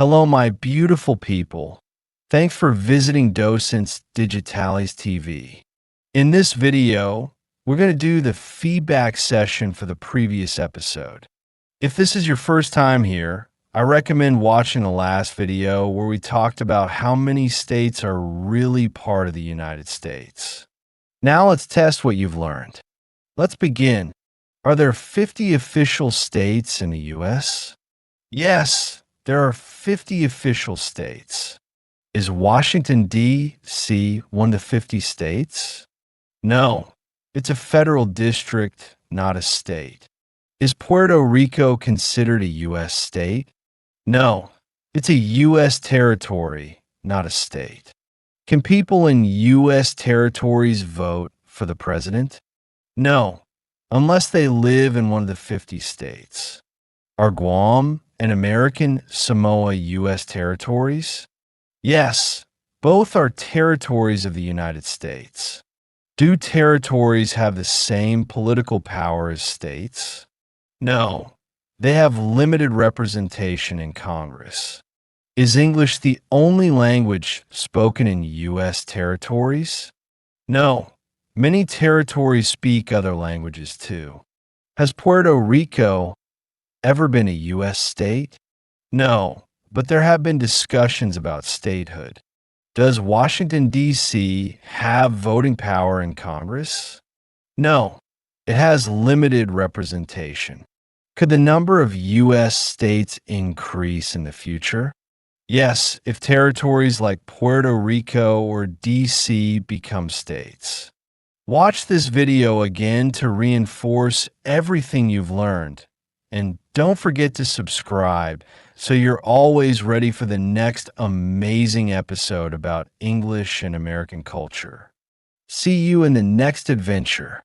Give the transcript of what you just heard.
Hello, my beautiful people. Thanks for visiting Docentes DigitalesTV. In this video, we're going to do the feedback session for the previous episode. If this is your first time here, I recommend watching the last video where we talked about how many states are really part of the United States. Now let's test what you've learned. Let's begin. Are there 50 official states in the U.S.? Yes, there are 50 official states. Is Washington, D.C. one of the 50 states? No, it's a federal district, not a state. Is Puerto Rico considered a U.S. state? No, it's a U.S. territory, not a state. Can people in U.S. territories vote for the president? No, unless they live in one of the 50 states. Are Guam and American Samoa U.S. territories? Yes, both are territories of the United States. Do territories have the same political power as states? No, they have limited representation in Congress. Is English the only language spoken in U.S. territories? No, many territories speak other languages too. Has Puerto Rico ever been a U.S. state? No, but there have been discussions about statehood. Does Washington, D.C. have voting power in Congress? No, it has limited representation. Could the number of U.S. states increase in the future? Yes, if territories like Puerto Rico or D.C. become states. Watch this video again to reinforce everything you've learned. And don't forget to subscribe so you're always ready for the next amazing episode about English and American culture. See you in the next adventure.